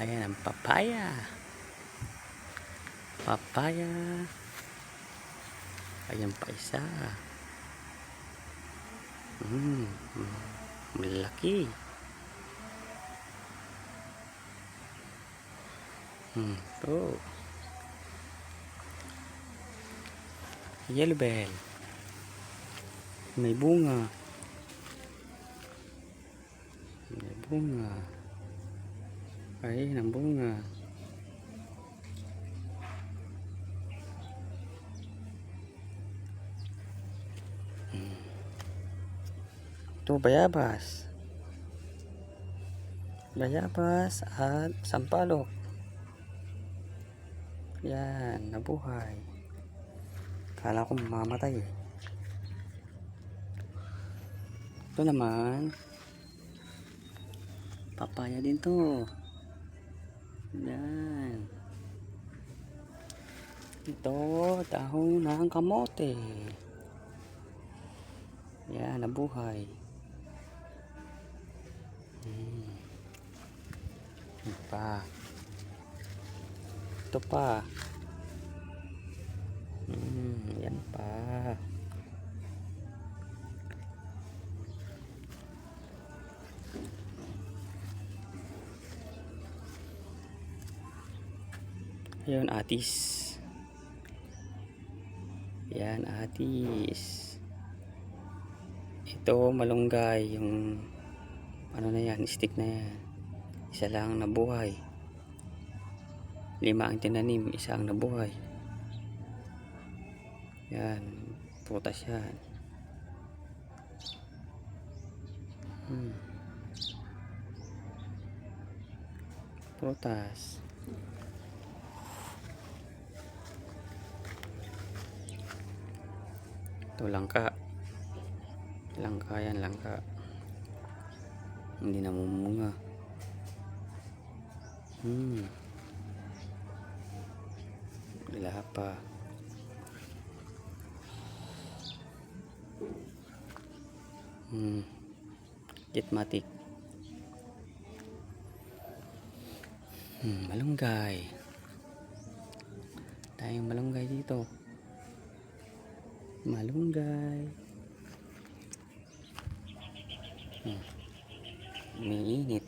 Ayan ang papaya. Papaya. Ayan pa isa. Malaki. Ito. Yellow bell. May bunga. May bunga. Ayan ang bunga. Ito bayabas. Bayabas at sampalok. Yan, nabuhay. Kala ko mamamatay eh. Ito naman, papaya din to. Yan. Ito, dahon ng kamote. Yan, nabuhay. Ito pa. Ito pa. Yan pa. Ayun, atis. Yan, atis. Ito, malunggay. Yung ano na yan, stick na yan. Isa lang nabuhay. 5 ang tinanim, isa ang nabuhay. Yan, putas yan. Putas. Ito langka. Langka yan, langka. Hindi namumunga. Wala pa. Jetmatic. Malunggay. Tayong malunggay dito. Malunggay. Umiinit.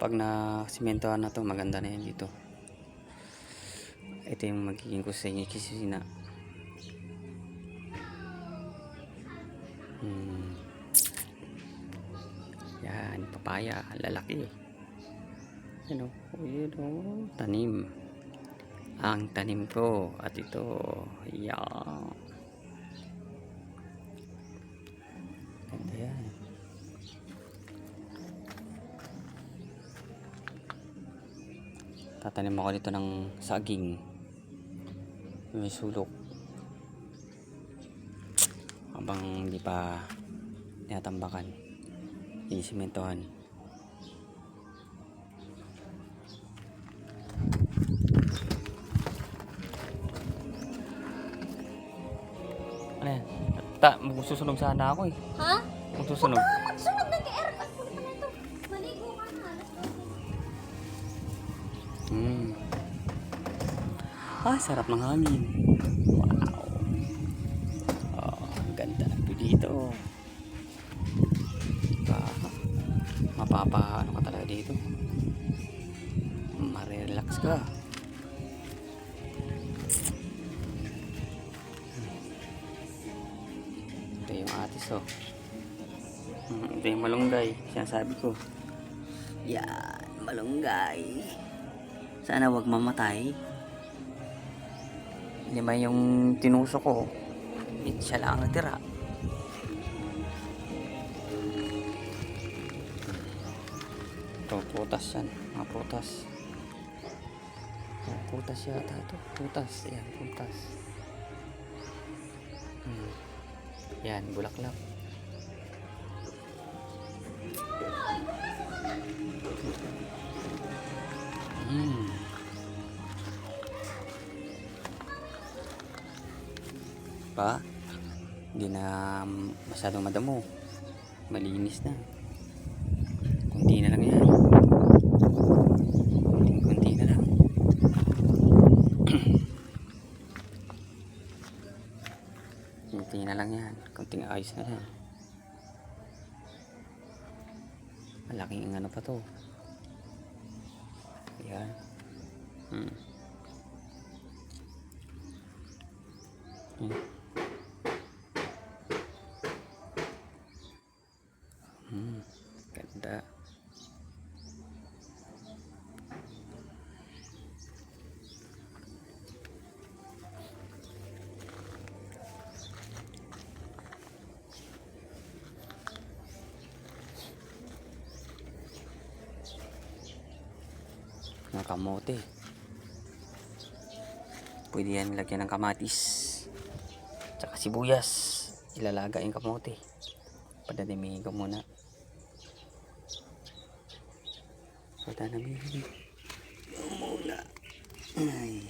Pag na simentohan na to, maganda na yan dito. Ito yung magiging kusina. Yan, papaya, lalaki. Yan o, tanim. Ang tanim ko at ito, yan. Ganda yan. Tatanim ako dito ng saging. May sulok. Habang hindi pa tinatambakan, inisimentohan. Ano yan? Magsusunog sana ako eh. Ha? Magsusunog. Magsunog na kay Eric. Ang kulit na ito. Maligo ka na. Sarap ng hangin. Wow. Ang ganda na dito. Ano ka talaga dito. Marelax ka. Ito yung atis oh. Ito yung malunggay. Sinasabi ko. Yan, malunggay. Sana wag mamatay. 5 yung tinusok ko. Siya lang ang natira. Ito, putas yan. Mga putas. Putas yata ito. Putas. Yan, putas. Yan, bulaklak. Pa, hindi na masyadong madamo. Malinis na. Kunti na lang yan. Kunti na lang. Kunti na lang yan. Kunting ayos na lang. Malaking ano pa to. Ayan. Ganda. Ng kamote. Pwede yan lagyan ng kamatis. Tsaka sibuyas. Ilalaga yung kamote. Padadamihin ko muna. Padadamihin muna. Ay.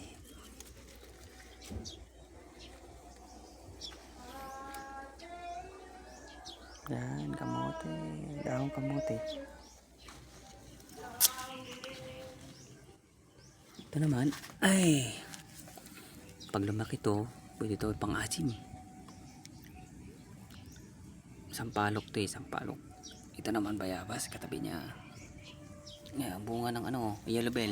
Yan, kamote. Dahong kamote. Ito naman, ay, pag lumaki to, pwede to pang asim. Sampalok to sampalok. Ito naman bayabas, katabi niya. Yan, bunga ng ano, yellow bell.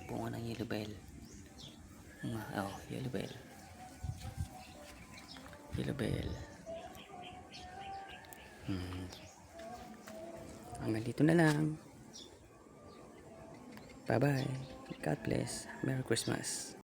Bunga ng yellow bell. Oh, yellow bell. Yellow bell. Hanggang dito na lang. Bye-bye. God bless. Merry Christmas.